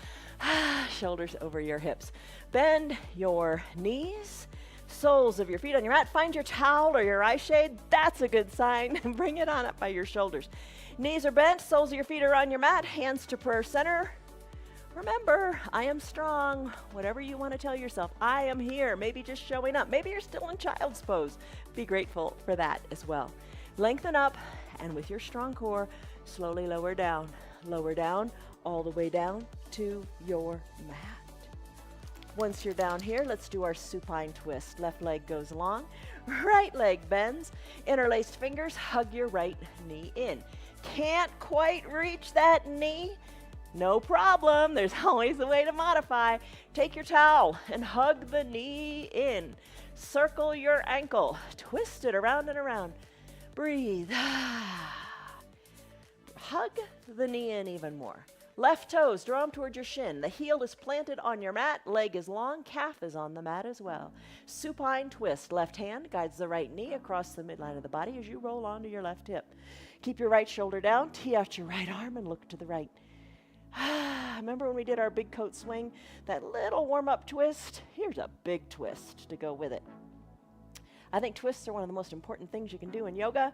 Shoulders over your hips. Bend your knees. Soles of your feet on your mat. Find your towel or your eye shade. That's a good sign. Bring it on up by your shoulders. Knees are bent. Soles of your feet are on your mat. Hands to prayer center. Remember, I am strong. Whatever you want to tell yourself, I am here. Maybe just showing up. Maybe you're still in child's pose. Be grateful for that as well. Lengthen up, and with your strong core, slowly lower down, all the way down to your mat. Once you're down here, let's do our supine twist. Left leg goes long, right leg bends. Interlaced fingers, hug your right knee in. Can't quite reach that knee? No problem. There's always a way to modify. Take your towel and hug the knee in. Circle your ankle. Twist it around and around. Breathe. Hug the knee in even more. Left toes, draw them toward your shin. The heel is planted on your mat. Leg is long. Calf is on the mat as well. Supine twist. Left hand guides the right knee across the midline of the body as you roll onto your left hip. Keep your right shoulder down. Tee out your right arm and look to the right. Remember when we did our big coat swing? That little warm-up twist? Here's a big twist to go with it. I think twists are one of the most important things you can do in yoga.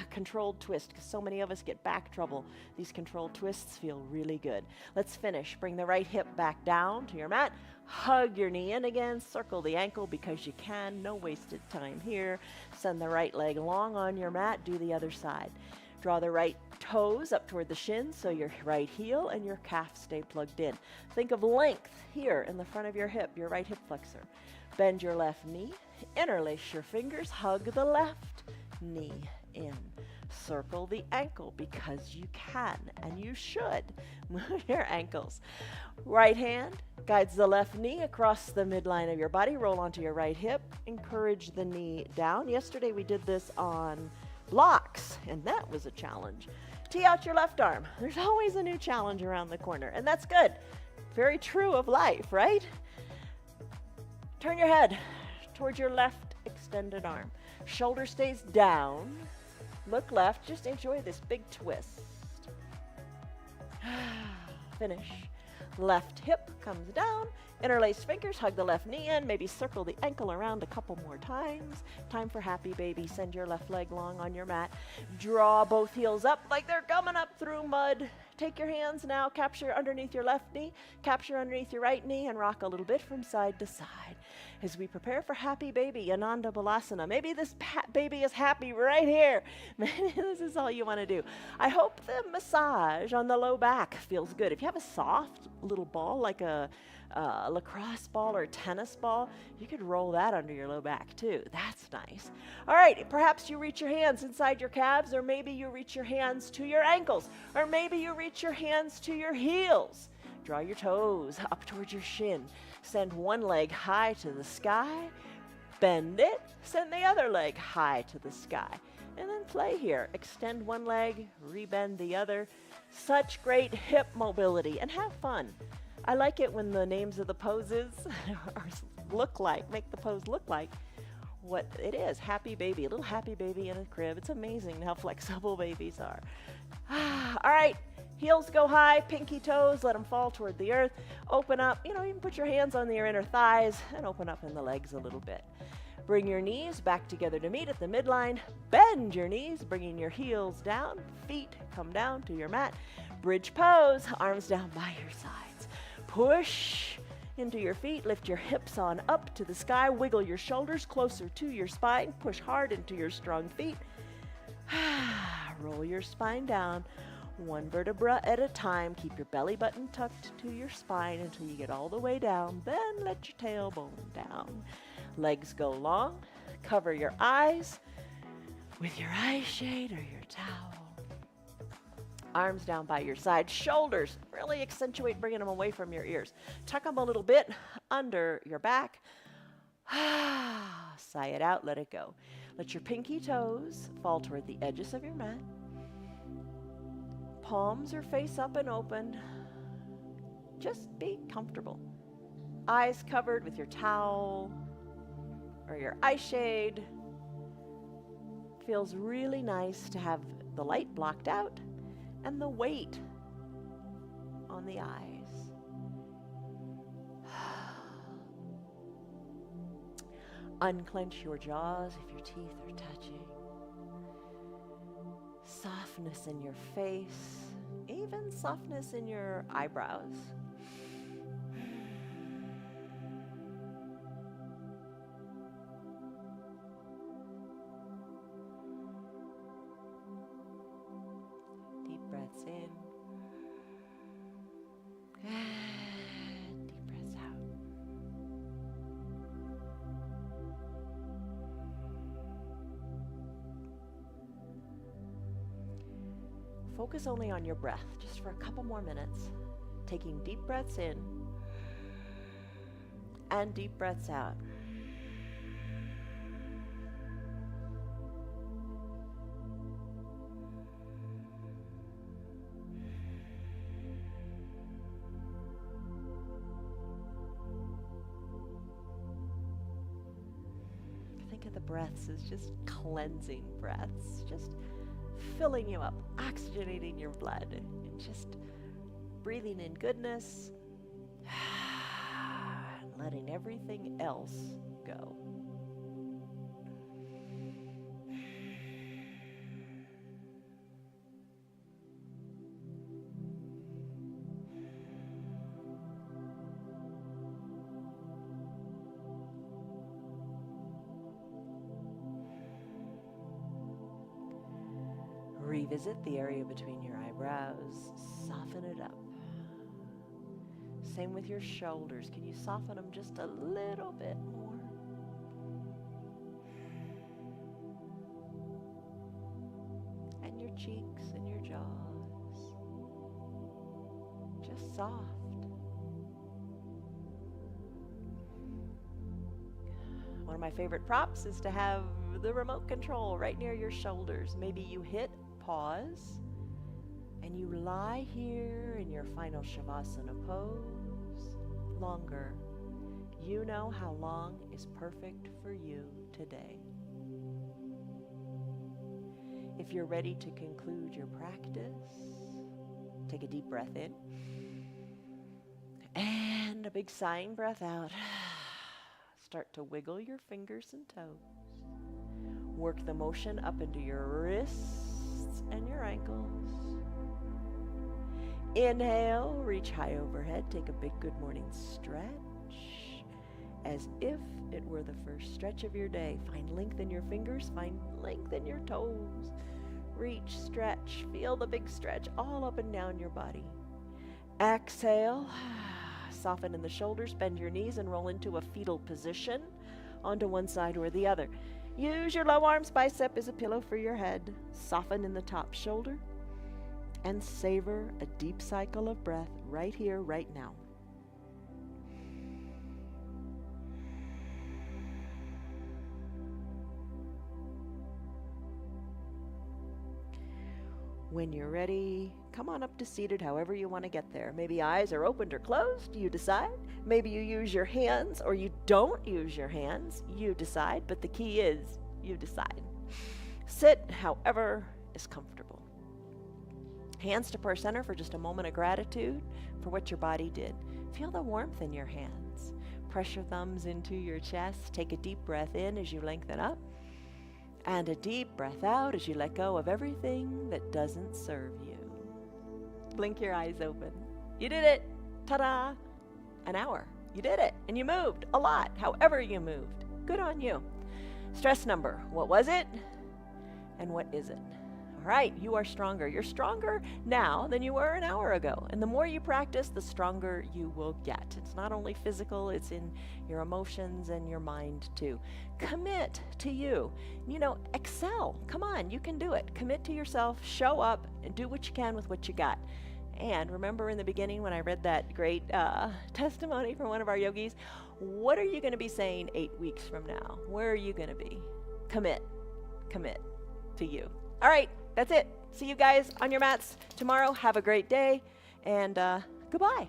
Controlled twist, because so many of us get back trouble. These controlled twists feel really good. Let's finish. Bring the right hip back down to your mat. Hug your knee in again. Circle the ankle because you can. No wasted time here. Send the right leg long on your mat. Do the other side. Draw the right toes up toward the shins so your right heel and your calf stay plugged in. Think of length here in the front of your hip, your right hip flexor. Bend your left knee. Interlace your fingers. Hug the left knee in. Circle the ankle because you can and you should move your ankles. Right hand guides the left knee across the midline of your body. Roll onto your right hip. Encourage the knee down. Yesterday we did this on blocks, and that was a challenge. Tee out your left arm. There's always a new challenge around the corner, and that's good. Very true of life, right? Turn your head towards your left extended arm. Shoulder stays down. Look left. Just enjoy this big twist. Finish. Left hip comes down. Interlace fingers. Hug the left knee in. Maybe circle the ankle around a couple more times. Time for happy baby. Send your left leg long on your mat. Draw both heels up like they're coming up through mud. Take your hands now. Capture underneath your left knee. Capture underneath your right knee and rock a little bit from side to side. As we prepare for happy baby, Ananda Balasana. Maybe this baby is happy right here. Maybe this is all you want to do. I hope the massage on the low back feels good. If you have a soft little ball like a lacrosse ball or a tennis ball, you could roll that under your low back too. That's nice. All right, perhaps you reach your hands inside your calves, or maybe you reach your hands to your ankles, or maybe you reach your hands to your heels. Draw your toes up towards your shin. Send one leg high to the sky. Bend it. Send the other leg high to the sky. And then play here. Extend one leg, rebend the other. Such great hip mobility, and have fun. I like it when the names of the poses make the pose look like what it is. Happy baby, a little happy baby in a crib. It's amazing how flexible babies are. All right, heels go high, pinky toes, let them fall toward the earth. Open up, you can put your hands on your inner thighs and open up in the legs a little bit. Bring your knees back together to meet at the midline. Bend your knees, bringing your heels down. Feet come down to your mat. Bridge pose, arms down by your sides. Push into your feet. Lift your hips on up to the sky. Wiggle your shoulders closer to your spine. Push hard into your strong feet. Roll your spine down, one vertebra at a time. Keep your belly button tucked to your spine until you get all the way down. Then let your tailbone down. Legs go long. Cover your eyes with your eye shade or your towel. Arms down by your side. Shoulders, really accentuate bringing them away from your ears. Tuck them a little bit under your back. Sigh it out, let it go. Let your pinky toes fall toward the edges of your mat. Palms are face up and open. Just be comfortable. Eyes covered with your towel or your eye shade. Feels really nice to have the light blocked out and the weight on the eyes. Unclench your jaws if your teeth are touching. Softness in your face, even softness in your eyebrows. Deep breaths in. And deep breaths out. Focus only on your breath, just for a couple more minutes. Taking deep breaths in and deep breaths out. Think of the breaths as just cleansing breaths, just filling you up, oxygenating your blood, and just breathing in goodness, letting everything else go. Revisit the area between your eyebrows. Soften it up. Same with your shoulders. Can you soften them just a little bit more? And your cheeks and your jaws. Just soft. One of my favorite props is to have the remote control right near your shoulders. Maybe you hit pause and you lie here in your final Shavasana pose longer. You know how long is perfect for you today. If you're ready to conclude your practice, take a deep breath in and a big sighing breath out. Start to wiggle your fingers and toes. Work the motion up into your wrists and your ankles. Inhale, reach high overhead. Take a big good morning stretch as if it were the first stretch of your day. Find length in your fingers, find length in your toes. Reach, stretch, feel the big stretch all up and down your body. Exhale, soften in the shoulders, bend your knees and roll into a fetal position onto one side or the other. Use your low arms bicep as a pillow for your head. Soften in the top shoulder and savor a deep cycle of breath right here, right now. When you're ready, come on up to seated however you want to get there. Maybe eyes are opened or closed, you decide. Maybe you use your hands or you don't use your hands, you decide. But the key is you decide. Sit however is comfortable. Hands to prayer center for just a moment of gratitude for what your body did. Feel the warmth in your hands. Press your thumbs into your chest. Take a deep breath in as you lengthen up. And a deep breath out as you let go of everything that doesn't serve you. Blink your eyes open. You did it. Ta-da. An hour. You did it. And you moved a lot, however you moved. Good on you. Stress number. What was it? And what is it? All right, you are stronger. You're stronger now than you were an hour ago. And the more you practice, the stronger you will get. It's not only physical, it's in your emotions and your mind too. Commit to you. You know, excel. Come on, you can do it. Commit to yourself, show up, and do what you can with what you got. And remember in the beginning when I read that great testimony from one of our yogis, what are you going to be saying 8 weeks from now? Where are you going to be? Commit. Commit to you. All right. That's it. See you guys on your mats tomorrow. Have a great day, and goodbye.